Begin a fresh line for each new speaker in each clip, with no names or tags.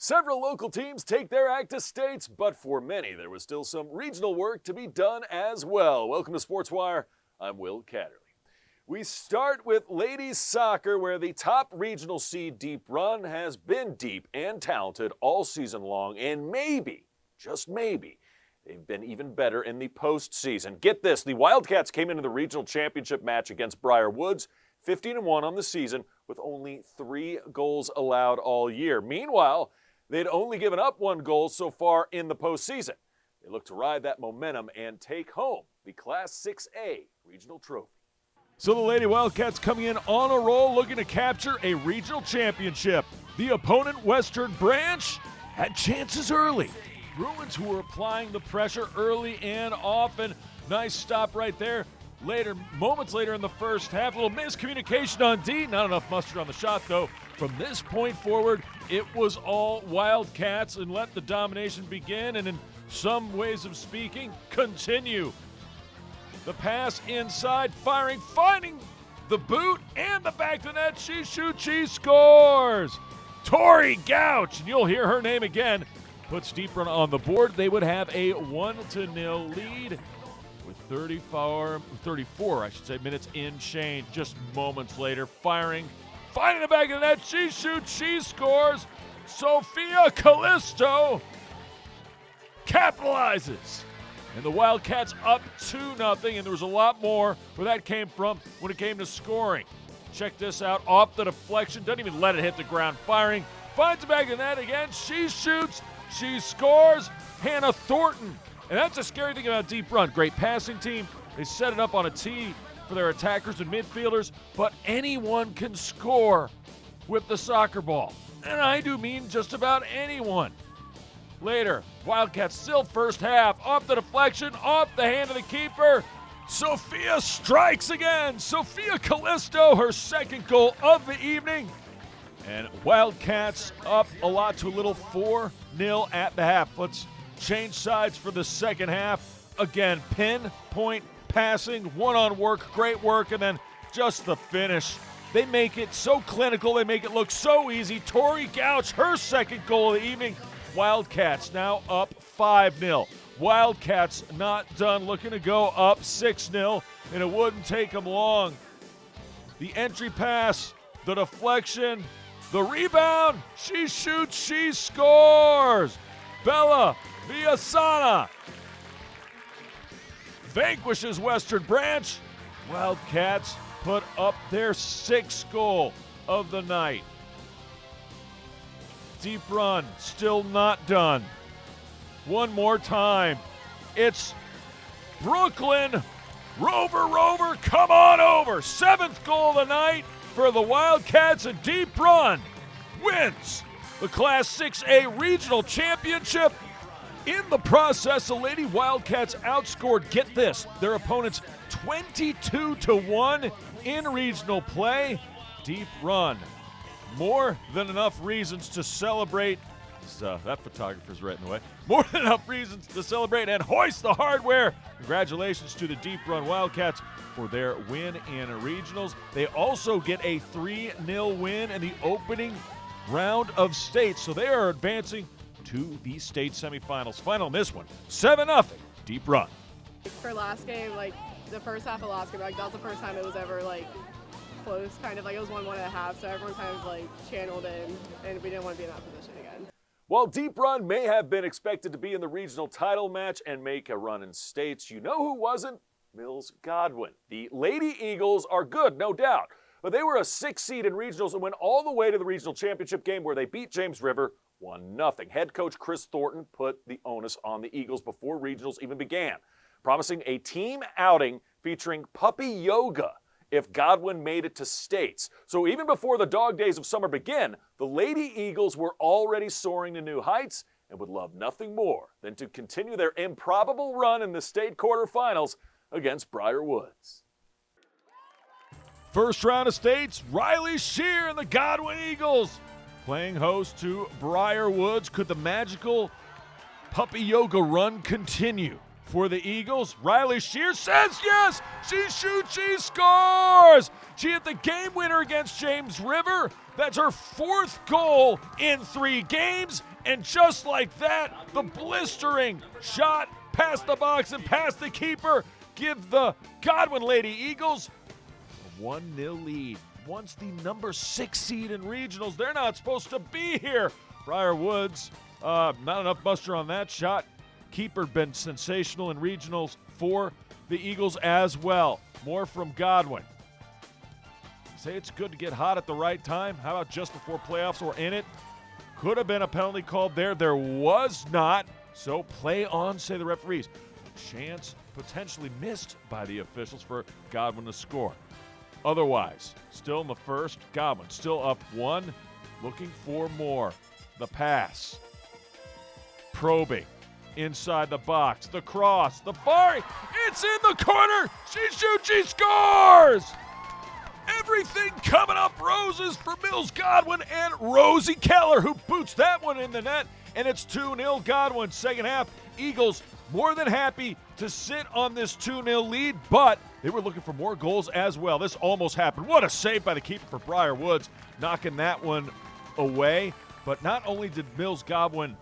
Several local teams take their act to states, but for many, there was still some regional work to be done as well. Welcome to SportsWire. I'm Will Catterley. We start with ladies soccer, where the top regional seed Deep Run has been deep and talented all season long, and maybe, just maybe, they've been even better in the postseason. Get this, the Wildcats came into the regional championship match against Briar Woods, 15-1 on the season, with only 3 goals allowed all year. Meanwhile, they'd only given up 1 goal so far in the postseason. They look to ride that momentum and take home the Class 6A regional trophy.
So the Lady Wildcats coming in on a roll, looking to capture a regional championship. The opponent, Western Branch, had chances early. Bruins, who were applying the pressure early and often. Nice stop right there. Moments later in the first half, a little miscommunication on D. Not enough mustard on the shot, though. From this point forward, it was all Wildcats, and let the domination begin, and in some ways of speaking, continue. The pass inside, firing, finding the boot and the back of the net. She shoots, she scores. Tori Gouch, and you'll hear her name again, puts Deep Run on the board. They would have a 1-0 lead with 34 minutes in change. Just moments later, firing, finding the back of the net. She shoots, she scores. Sophia Callisto capitalizes. And the Wildcats up 2-0, and there was a lot more where that came from when it came to scoring. Check this out, off the deflection, doesn't even let it hit the ground, firing, finds the back of the net again, she shoots, she scores, Hannah Thornton. And that's a scary thing about Deep Run. Great passing team, they set it up on a tee for their attackers and midfielders, but anyone can score with the soccer ball. And I do mean just about anyone. Later, Wildcats still first half, off the deflection, off the hand of the keeper. Sophia strikes again. Sophia Callisto, her second goal of the evening. And Wildcats up a lot to a little 4-0 at the half. Let's change sides for the second half. Again, pinpoint passing, one-on work, great work, and then just the finish. They make it so clinical, they make it look so easy. Tori Gouch, her second goal of the evening. Wildcats now up 5-0. Wildcats not done, looking to go up 6-0, and it wouldn't take them long. The entry pass, the deflection, the rebound, she shoots, she scores. Bella Villasana vanquishes Western Branch. Wildcats put up their 6th goal of the night. Deep Run still not done. One more time. It's Brooklyn. Rover, come on over. 7th goal of the night for the Wildcats, and Deep Run wins the Class 6A Regional Championship. In the process, the Lady Wildcats outscored, get this, their opponents 22-1 in regional play. Deep Run. More than enough reasons to celebrate. That photographer's right in the way. More than enough reasons to celebrate and hoist the hardware. Congratulations to the Deep Run Wildcats for their win in regionals. They also get a 3-0 win in the opening round of states, so they are advancing to the state semifinals. Final in this one, 7-0, Deep Run.
For last game, the first half of last game, that was the first time it was ever close, kind of it was 1-1 at half, so everyone kind of channeled in, and we didn't want to be in that position again.
While Deep Run may have been expected to be in the regional title match and make a run in states, you know who wasn't? Mills Godwin. The Lady Eagles are good, no doubt, but they were a 6th seed in regionals and went all the way to the regional championship game where they beat James River 1-0. Head coach Chris Thornton put the onus on the Eagles before regionals even began, promising a team outing featuring puppy yoga if Godwin made it to states. So even before the dog days of summer begin, the Lady Eagles were already soaring to new heights and would love nothing more than to continue their improbable run in the state quarterfinals against Briar Woods.
First round of states, Riley Shear and the Godwin Eagles playing host to Briar Woods. Could the magical puppy yoga run continue for the Eagles? Riley Shear says yes! She shoots, she scores! She hit the game winner against James River. That's her 4th goal in 3 games. And just like that, the blistering shot past the box and past the keeper give the Godwin Lady Eagles a 1-0 lead. Once the number 6 seed in regionals, they're not supposed to be here. Briar Woods, not enough buster on that shot. Keeper been sensational in regionals for the Eagles as well. More from Godwin. Say it's good to get hot at the right time. How about just before playoffs or in it? Could have been a penalty called there. There was not. So play on, say the referees. A chance potentially missed by the officials for Godwin to score. Otherwise, still in the first, Godwin still up 1, looking for more. The pass. Probing. Inside the box. The cross. The firing. It's in the corner. She shoots. She scores. Everything coming up roses for Mills Godwin and Rosie Keller, who boots that one in the net. And it's 2-0 Godwin. Second half, Eagles more than happy to sit on this 2-0 lead, but they were looking for more goals as well. This almost happened. What a save by the keeper for Briar Woods, knocking that one away. But not only did Mills Godwin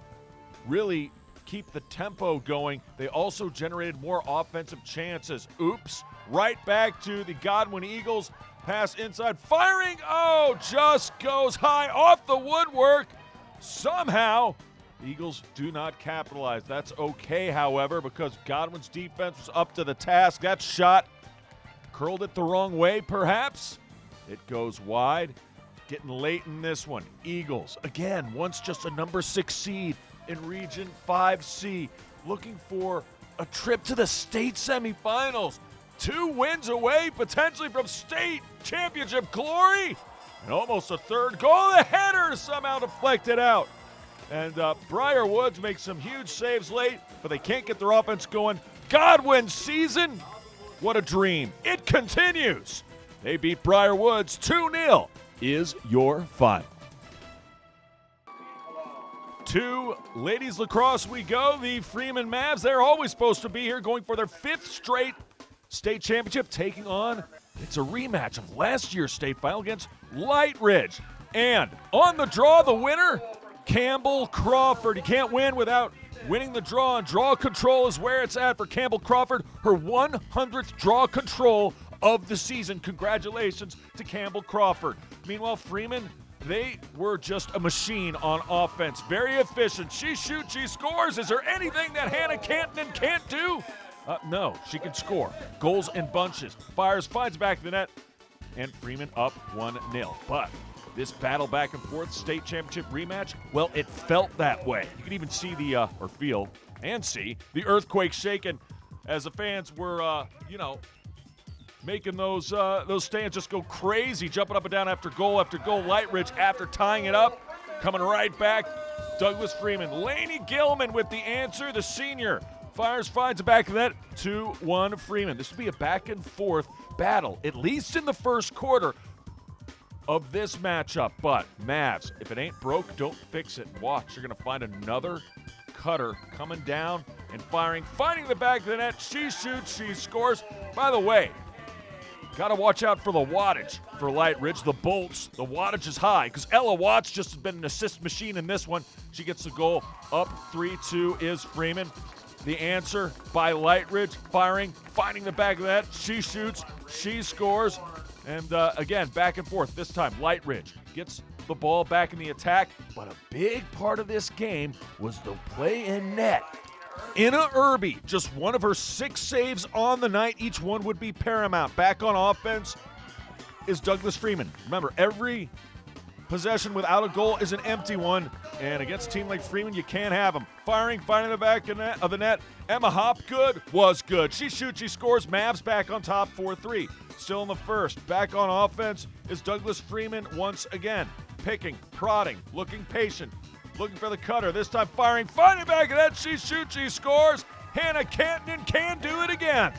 really keep the tempo going, they also generated more offensive chances. Oops. Right back to the Godwin Eagles. Pass inside, firing, just goes high off the woodwork. Somehow, the Eagles do not capitalize. That's okay, however, because Godwin's defense was up to the task. That shot curled it the wrong way, perhaps. It goes wide. Getting late in this one. Eagles, again, once just a number 6 seed in Region 5C, looking for a trip to the state semifinals. 2 wins away, potentially from state championship glory. And almost a 3rd goal. The header somehow deflected out. And Briar Woods makes some huge saves late, but they can't get their offense going. Godwin's season, what a dream. It continues. They beat Briar Woods 2-0 is your final. To ladies lacrosse we go. The Freeman Mavs, they're always supposed to be here, going for their 5th straight state championship, taking on, it's a rematch of last year's state final against Lightridge. And on the draw, the winner, Campbell Crawford. You can't win without winning the draw, and draw control is where it's at for Campbell Crawford. Her 100th draw control of the season. Congratulations to Campbell Crawford. Meanwhile, Freeman, they were just a machine on offense. Very efficient. She shoots, she scores. Is there anything that Hannah Canton can't do? No, she can score. Goals in bunches. Fires, finds back the net, and Freeman up 1-0. But this battle back and forth state championship rematch, well, it felt that way. You can even see the, or feel and see, the earthquake shaking as the fans were, making those stands just go crazy, jumping up and down after goal. Lightridge, after tying it up, coming right back. Douglas Freeman. Lainey Gilman with the answer, the senior. Fires, finds the back of that, 2-1 Freeman. This will be a back-and-forth battle, at least in the first quarter of this matchup. But Mavs, if it ain't broke, don't fix it. Watch, you're going to find another cutter coming down and firing, finding the back of the net. She shoots, she scores. By the way, got to watch out for the wattage for Lightridge. The bolts, the wattage is high because Ella Watts just has been an assist machine in this one. She gets the goal. Up 3-2 is Freeman. The answer by Lightridge, firing, finding the back of that. She shoots, she scores. And again, back and forth. This time, Lightridge gets the ball back in the attack. But a big part of this game was the play in net. Inna Irby, just one of her 6 saves on the night. Each one would be paramount. Back on offense is Douglas Freeman. Remember, every possession without a goal is an empty one. And against a team like Freeman, you can't have them. Firing, finding the back of the net. Emma Hopgood was good. She shoots, she scores. Mavs back on top 4-3. Still in the first. Back on offense is Douglas Freeman once again. Picking, prodding, looking patient. Looking for the cutter. This time firing, finding back of that. She shoots, she scores. Hannah Canton can do it again.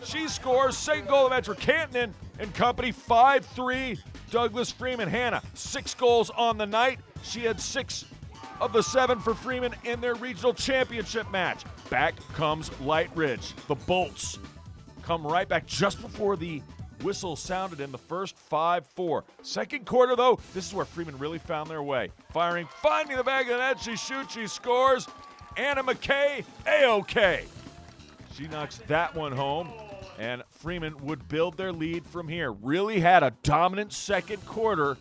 She scores. Second goal of the match for Canton and company. 5-3. Douglas Freeman. Hannah, 6 goals on the night. She had 6 of the 7 for Freeman in their regional championship match. Back comes Lightridge. The Bolts come right back just before the whistle sounded in the first 5-4. Second quarter, though, this is where Freeman really found their way. Firing, finding the back of the net, she shoots, she scores. Anna McKay, A-OK. She knocks that one home, and Freeman would build their lead from here. Really had a dominant second quarter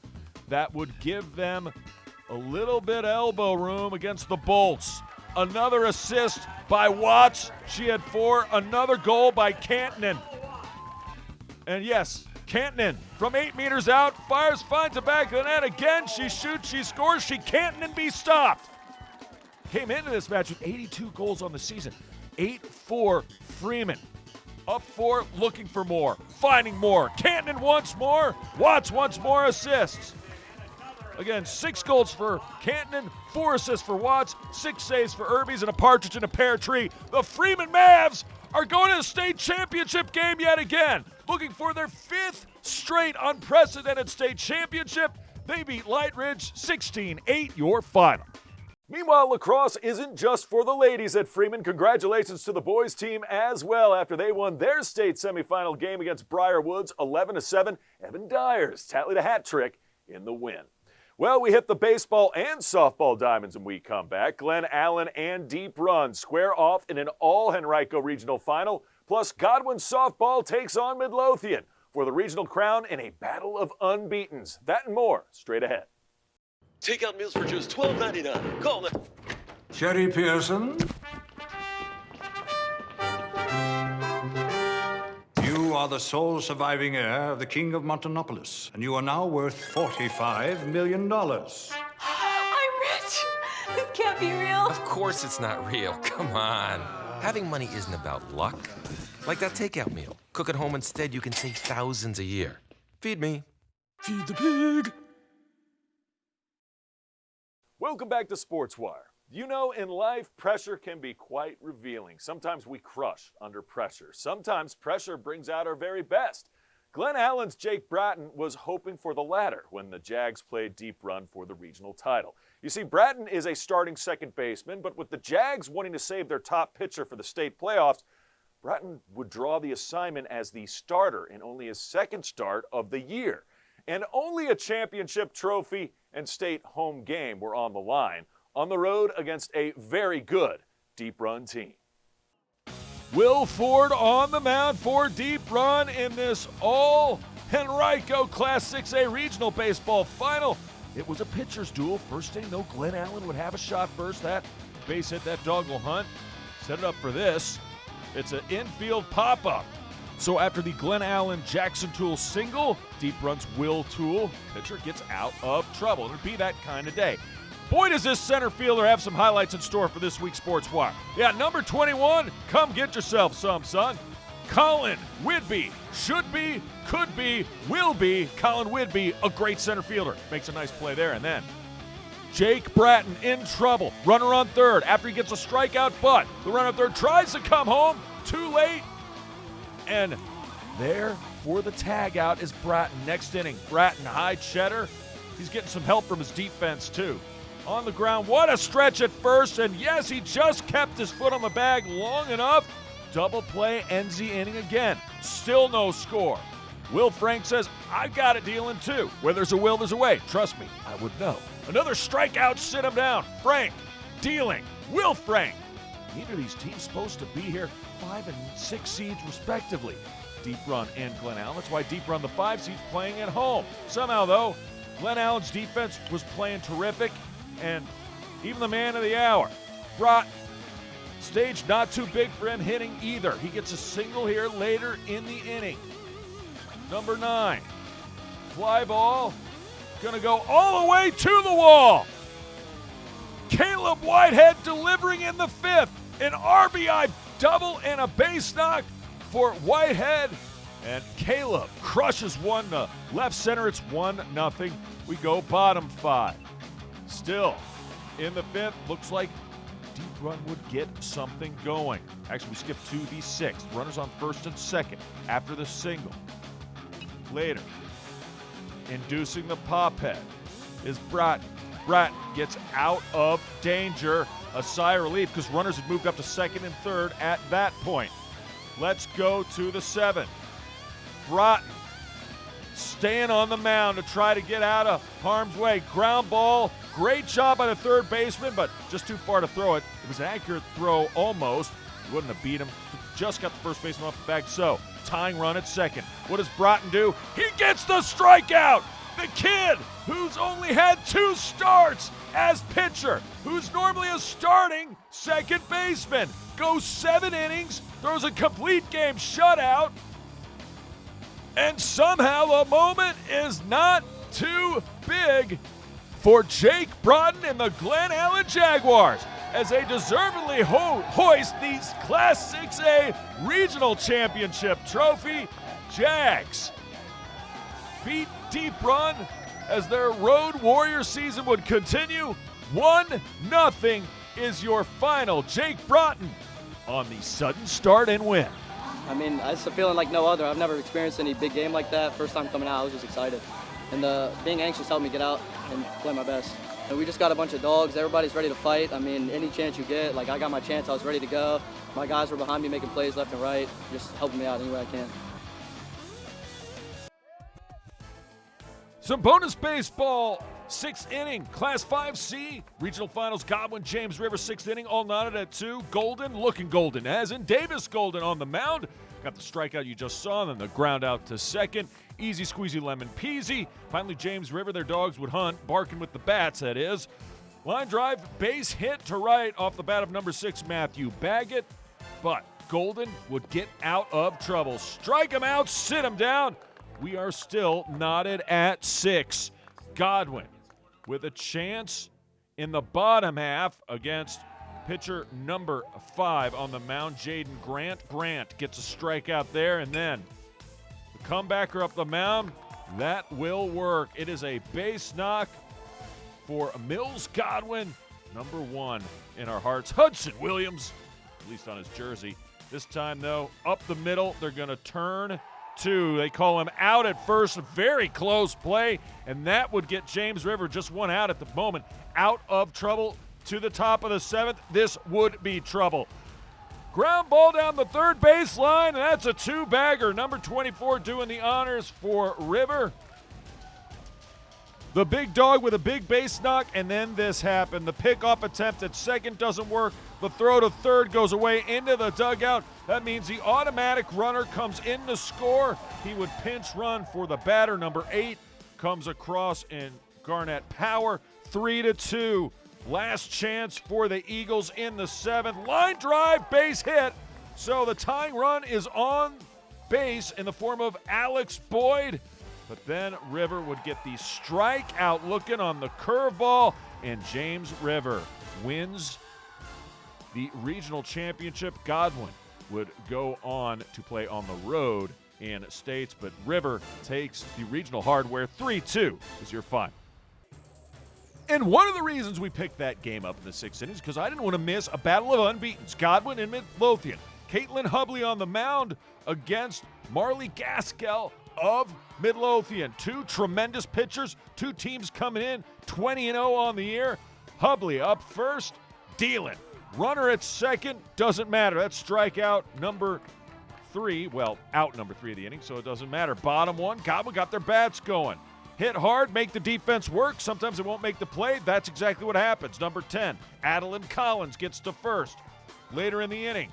that would give them a little bit elbow room against the Bolts. Another assist by Watts. She had 4. Another goal by Cantonin. And yes, Cantonin from 8 meters out, fires, finds the back of the net again. She shoots, she scores, she can't be stopped. Came into this match with 82 goals on the season. 8-4 Freeman. Up 4, looking for more, finding more. Cantonin once more, Watts once more assists. Again, 6 goals for Cantonin, 4 assists for Watts, 6 saves for Irbies, and a partridge in a pear tree. The Freeman Mavs are going to the state championship game yet again, looking for their 5th straight unprecedented state championship. They beat Lightridge 16-8, your final.
Meanwhile, lacrosse isn't just for the ladies at Freeman. Congratulations to the boys team as well after they won their state semifinal game against Briar Woods 11-7. Evan Dyers tallied a hat trick in the win. Well, we hit the baseball and softball diamonds when we come back. Glen Allen and Deep Run square off in an all-Henrico regional final. Plus, Godwin softball takes on Midlothian for the regional crown in a battle of unbeatens. That and more straight ahead.
Takeout meals for just $12.99. Call them.
Sherry Pearson. You are the sole surviving heir of the King of Montanopolis, and you are now worth $45 million.
I'm rich! This can't be real.
Of course it's not real. Come on. Having money isn't about luck. Like that takeout meal. Cook at home instead, you can save thousands a year. Feed me.
Feed the pig.
Welcome back to SportsWire. You know, in life, pressure can be quite revealing. Sometimes we crush under pressure. Sometimes pressure brings out our very best. Glen Allen's Jake Bratton was hoping for the latter when the Jags played Deep Run for the regional title. You see, Bratton is a starting second baseman, but with the Jags wanting to save their top pitcher for the state playoffs, Bratton would draw the assignment as the starter in only his second start of the year. And only a championship trophy and state home game were on the line, on the road against a very good Deep Run team.
Will Ford on the mound for Deep Run in this all-Henrico Class 6A regional baseball final. It was a pitcher's duel. First inning, though, Glen Allen would have a shot first. That base hit, that dog will hunt. Set it up for this. It's an infield pop-up. So after the Glen Allen Jackson Tool single, Deep Run's Will Tool, pitcher gets out of trouble. It'll be that kind of day. Boy, does this center fielder have some highlights in store for this week's Sports Wire. Yeah, number 21, come get yourself some, son. Colin Whidbey, should be, could be, will be. Colin Whidbey, a great center fielder. Makes a nice play there. And then Jake Bratton in trouble. Runner on third after he gets a strikeout, but the runner on third tries to come home. Too late. And there for the tag out is Bratton. Next inning, Bratton high cheddar. He's getting some help from his defense, too. On the ground, what a stretch at first, and yes, he just kept his foot on the bag long enough. Double play ends the inning again. Still no score. Will Frank says, I got it dealing too. Where there's a will, there's a way. Trust me, I would know. Another strikeout, sit him down. Frank, dealing. Will Frank. Neither of these teams supposed to be here. 5 and 6 seeds respectively. Deep Run and Glen Allen. That's why Deep Run, the 5 seeds, playing at home. Somehow, though, Glen Allen's defense was playing terrific. And even the man of the hour, Bratton, stage not too big for him hitting either. He gets a single here later in the inning. Number 9, fly ball, gonna go all the way to the wall. Caleb Whitehead delivering in the 5th, an RBI double and a base knock for Whitehead. And Caleb crushes one to left center. It's 1-0. We go bottom 5. Still, in the 5th, looks like Deep Run would get something going. Actually, we skip to the 6th. Runners on first and second after the single. Later, inducing the pop head is Bratton. Bratton gets out of danger. A sigh of relief because runners had moved up to second and third at that point. Let's go to the 7th. Bratton staying on the mound to try to get out of harm's way. Ground ball, great job by the third baseman, but just too far to throw it. It was an accurate throw almost. He wouldn't have beat him. Just got the first baseman off the bag. So, tying run at second. What does Broughton do? He gets the strikeout! The kid who's only had 2 starts as pitcher, who's normally a starting second baseman, goes 7 innings, throws a complete game shutout, and somehow the moment is not too big for Jake Broughton and the Glen Allen Jaguars as they deservedly hoist the Class 6A Regional Championship trophy. Jags beat Deep Run as their Road Warrior season would continue. 1-0 is your final. Jake Broughton on the sudden start and win.
I mean, it's a feeling like no other. I've never experienced any big game like that. First time coming out, I was just excited. And being anxious helped me get out and play my best. And we just got a bunch of dogs. Everybody's ready to fight. I mean, any chance you get. Like, I got my chance. I was ready to go. My guys were behind me making plays left and right, just helping me out any way I can.
Some bonus baseball. 6th inning, Class 5C, regional finals, Godwin, James River, 6th inning, all knotted at 2. Golden, looking golden, as in Davis Golden on the mound. Got the strikeout you just saw, and then the ground out to second. Easy squeezy lemon peasy. Finally, James River, their dogs would hunt, barking with the bats, that is. Line drive, base hit to right off the bat of number 6, Matthew Baggett. But Golden would get out of trouble. Strike him out, sit him down. We are still knotted at 6. Godwin with a chance in the bottom half against pitcher number 5 on the mound, Jaden Grant. Grant gets a strikeout there, and then the comebacker up the mound. That will work. It is a base knock for Mills Godwin, number 1 in our hearts. Hudson Williams, at least on his jersey. This time, though, up the middle, they're going to turn 2. They call him out at first. Very close play, and that would get James River just 1 out at the moment. Out of trouble to the top of the 7th. This would be trouble. Ground ball down the third baseline, and that's a 2-bagger. Number 24 doing the honors for River. The big dog with a big base knock, and then this happened. The pickoff attempt at second doesn't work. The throw to third goes away into the dugout. That means the automatic runner comes in to score. He would pinch run for the batter. Number 8 comes across in Garnett Power. 3-2. Last chance for the Eagles in the 7th. Line drive, base hit. So the tying run is on base in the form of Alex Boyd. But then River would get the strikeout looking on the curveball, and James River wins the regional championship. Godwin would go on to play on the road in states, but River takes the regional hardware. 3-2 is your final. And one of the reasons we picked that game up in the 6th inning is because I didn't want to miss a battle of unbeatens. Godwin and Midlothian. Caitlin Hubley on the mound against Marley Gaskell of Midlothian. 2 tremendous pitchers, 2 teams coming in 20-0 on the year. Hubley up first, dealing. Runner at second, doesn't matter. That's strikeout number 3. Well, out number 3 of the inning, so it doesn't matter. Bottom 1, Godwin got their bats going. Hit hard, make the defense work. Sometimes it won't make the play. That's exactly what happens. Number 10, Adeline Collins gets to first. Later in the inning,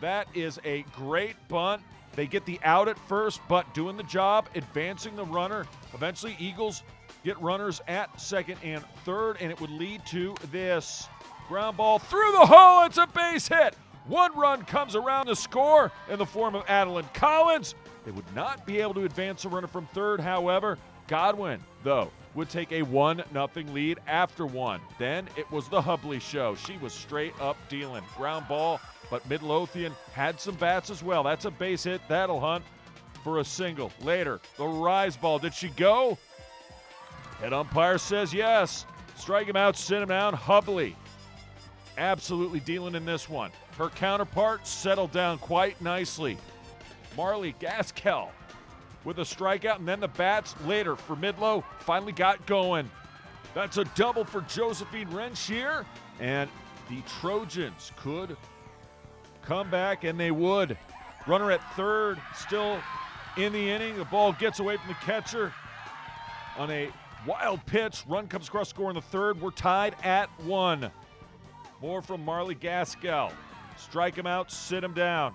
that is a great bunt. They get the out at first, but doing the job, advancing the runner. Eventually, Eagles get runners at second and third, and it would lead to this. Ground ball through the hole. It's a base hit. 1 run comes around to score in the form of Adeline Collins. They would not be able to advance a runner from third, however. Godwin, though, would take a 1-0 lead after 1. Then it was the Hubley show. She was straight up dealing. Ground ball, but Midlothian had some bats as well. That's a base hit. That'll hunt for a single. Later, the rise ball. Did she go? Head umpire says yes. Strike him out, sit him down. Hubley absolutely dealing in this one. Her counterpart settled down quite nicely. Marley Gaskell with a strikeout, and then the bats later for Midlo finally got going. That's a double for Josephine Renshier, and the Trojans could come back, and they would. Runner at third, still in the inning. The ball gets away from the catcher on a wild pitch. Run comes across, score in the third. We're tied at 1. More from Marley Gaskell. Strike him out, sit him down.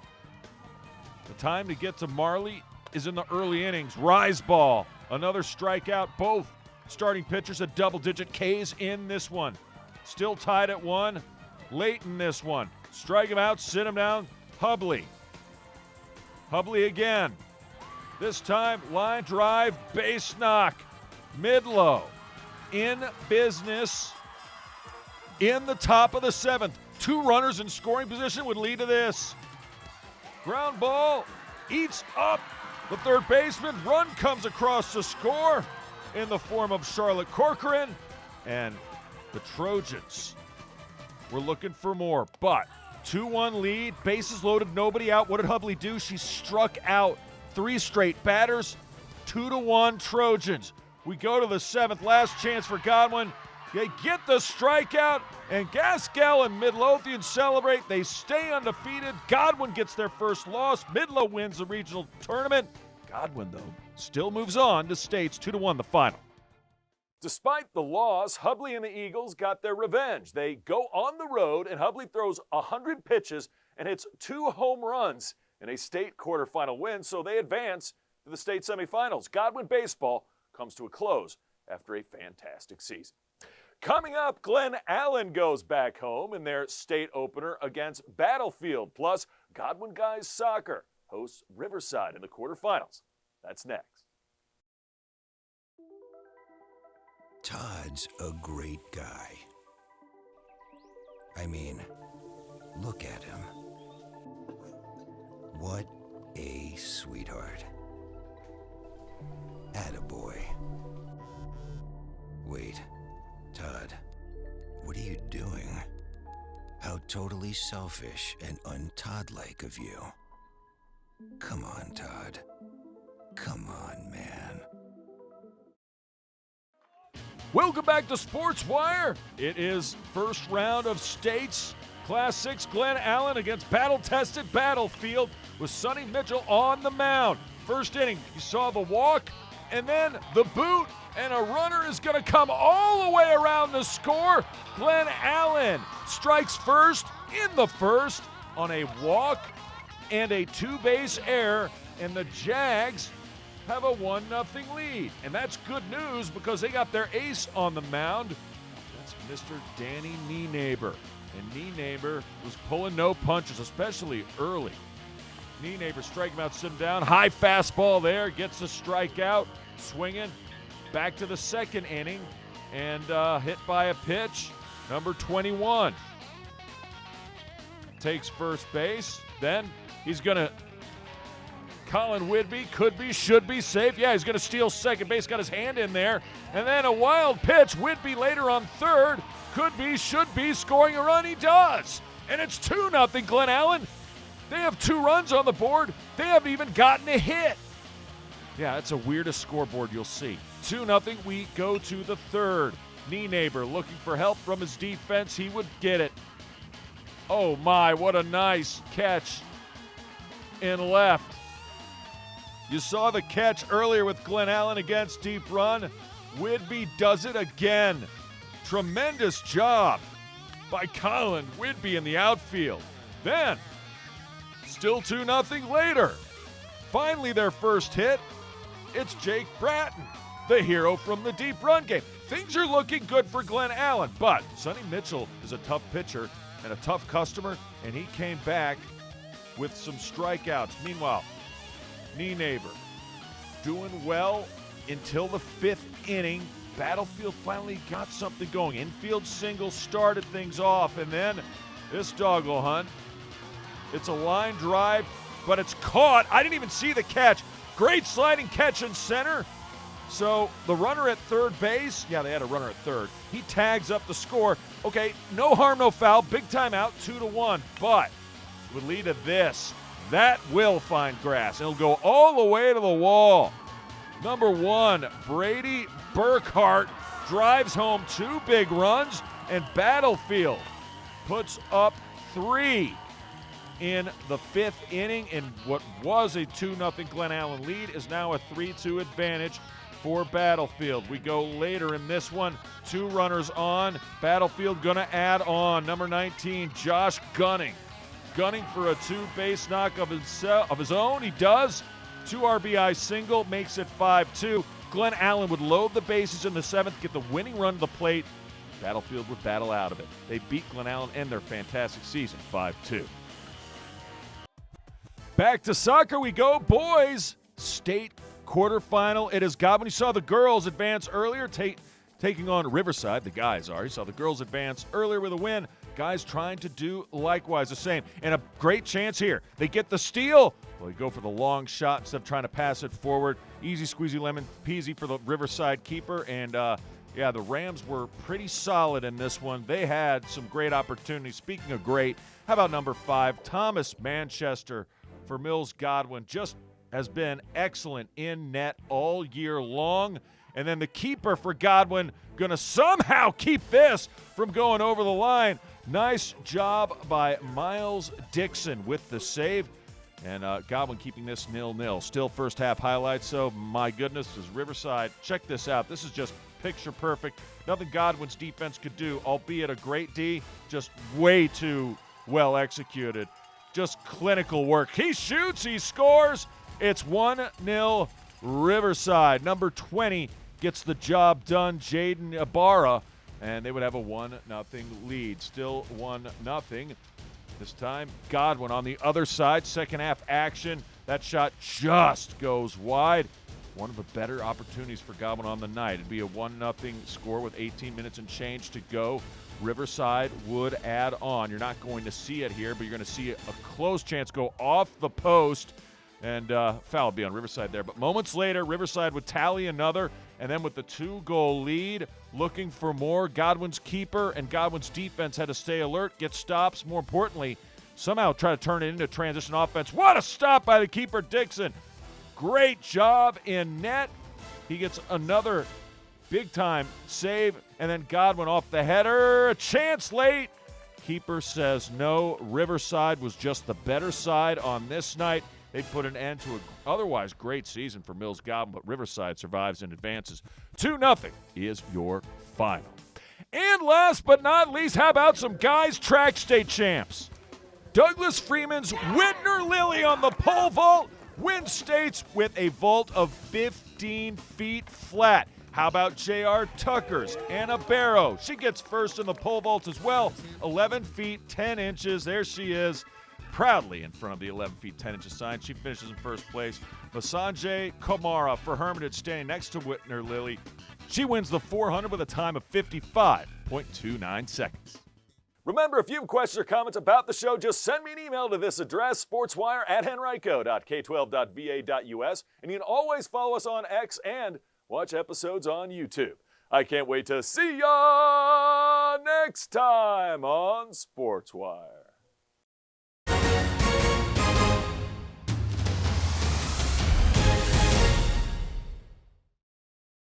The time to get to Marley is in the early innings. Rise ball, another strikeout. Both starting pitchers at double-digit Ks in this one. Still tied at 1. Late in this one. Strike him out, sit him down. Hubley. Hubley again. This time, line drive, base knock. Midlow in business in the top of the 7th. 2 runners in scoring position would lead to this. Ground ball eats up the third baseman. Run comes across to score in the form of Charlotte Corcoran. And the Trojans were looking for more, but 2-1 lead, bases loaded, nobody out. What did Hubley do? She struck out 3 straight batters. 2-1 Trojans. We go to the 7th, last chance for Godwin. They get the strikeout, and Gaskell and Midlothian celebrate. They stay undefeated. Godwin gets their first loss. Midlow wins the regional tournament. Godwin, though, still moves on to states. 2-1 the final.
Despite the loss, Hubley and the Eagles got their revenge. They go on the road, and Hubley throws 100 pitches and hits 2 home runs in a state quarterfinal win, so they advance to the state semifinals. Godwin baseball comes to a close after a fantastic season. Coming up, Glen Allen goes back home in their state opener against Battlefield. Plus, Godwin Guys Soccer hosts Riverside in the quarterfinals. That's next.
Todd's a great guy. I mean, look at him. What a sweetheart. Attaboy. Wait, Todd, what are you doing? How totally selfish and un-Todd-like of you. Come on, Todd. Come on, man.
Welcome back to Sports Wire. It is first round of states. Class 6 Glen Allen against battle-tested Battlefield with Sonny Mitchell on the mound. First inning, you saw the walk and then the boot, and a runner is going to come all the way around to score. Glen Allen strikes first in the first on a walk and a 2-base error, and the Jags have a 1-0 lead. And that's good news because they got their ace on the mound. That's Mr. Danny Kneenaber. And Kneenaber was pulling no punches, especially early. Kneenaber striking him out, sitting down. High fastball there, gets the strikeout, swinging. Back to the second inning, and hit by a pitch. Number 21 takes first base. Then he's going to Colin Whidbey, could be, should be safe. Yeah, he's going to steal second base, got his hand in there. And then a wild pitch. Whidbey later on third. Could be, should be, scoring a run. He does. And it's 2-0 Glen Allen. They have 2 runs on the board. They haven't even gotten a hit. Yeah, that's the weirdest scoreboard you'll see. 2-0, we go to the third. Kneenaber looking for help from his defense. He would get it. Oh my, what a nice catch in left. You saw the catch earlier with Glen Allen against deep run. Whidbey does it again. Tremendous job by Colin Whidbey in the outfield. Then, still 2-0 later. Finally their first hit. It's Jake Bratton, the hero from the deep run game. Things are looking good for Glen Allen, but Sonny Mitchell is a tough pitcher and a tough customer, and he came back with some strikeouts. Meanwhile, Kneenaber doing well until the 5th inning. Battlefield finally got something going. Infield single started things off, and then this doggle hunt. It's a line drive, but it's caught. I didn't even see the catch. Great sliding catch in center. So the runner at third base, yeah, they had a runner at third. He tags up the score. Okay, no harm, no foul. Big time out, 2-1. But it would lead to this. That will find grass. It'll go all the way to the wall. Number 1, Brady Burkhart drives home 2 big runs, and Battlefield puts up 3 in the 5th inning, and what was a 2-0 Glen Allen lead is now a 3-2 advantage for Battlefield. We go later in this one. 2 runners on. Battlefield going to add on. Number 19, Josh Gunning. Gunning for a 2-base knock of his own. He does. 2 RBI single, makes it 5-2. Glen Allen would load the bases in the 7th, get the winning run to the plate. Battlefield would battle out of it. They beat Glen Allen and their fantastic season, 5-2. Back to soccer we go, boys. State quarterfinal. It is Godwin. You saw the girls advance earlier, taking on Riverside. The guys are. You saw the girls advance earlier with a win. Guys trying to do likewise the same. And a great chance here. They get the steal. Well, they go for the long shot instead of trying to pass it forward. Easy squeezy lemon peasy for the Riverside keeper. And, yeah, the Rams were pretty solid in this one. They had some great opportunities. Speaking of great, how about number 5, Thomas Manchester for Mills Godwin. Just has been excellent in net all year long. And then the keeper for Godwin going to somehow keep this from going over the line. Nice job by Miles Dixon with the save. And Godwin keeping this 0-0. Still first half highlights, so my goodness, is Riverside. Check this out. This is just picture perfect. Nothing Godwin's defense could do, albeit a great D, just way too well executed. Just clinical work. He shoots, he scores. It's 1-0 Riverside. Number 20 gets the job done, Jaden Ibarra, and they would have a 1-0 lead. Still 1-0. This time, Godwin on the other side. Second half action. That shot just goes wide. One of the better opportunities for Godwin on the night. It'd be a 1-0 score with 18 minutes and change to go. Riverside would add on. You're not going to see it here, but you're going to see a close chance go off the post. And foul would be on Riverside there. But moments later, Riverside would tally another. And then with the 2-goal lead, looking for more, Godwin's keeper and Godwin's defense had to stay alert, get stops. More importantly, somehow try to turn it into transition offense. What a stop by the keeper, Dixon. Great job in net. He gets another big-time save. And then Godwin off the header. A chance late. Keeper says no. Riverside was just the better side on this night. They put an end to an otherwise great season for Mills Godwin, but Riverside survives and advances. 2-0 is your final. And last but not least, how about some guys track state champs? Douglas Freeman's Whitner Lilly on the pole vault wins states with a vault of 15 feet flat. How about J.R. Tucker's Anna Barrow? She gets first in the pole vault as well. 11 feet, 10 inches. There she is, proudly in front of the 11 feet, 10 inches sign. She finishes in first place. Masanje Komara for Hermitage standing next to Whitner Lilly. She wins the 400 with a time of 55.29 seconds.
Remember, if you have questions or comments about the show, just send me an email to this address, sportswire@henrico.k12.va.us, and you can always follow us on X and watch episodes on YouTube. I can't wait to see ya next time on Sportswire.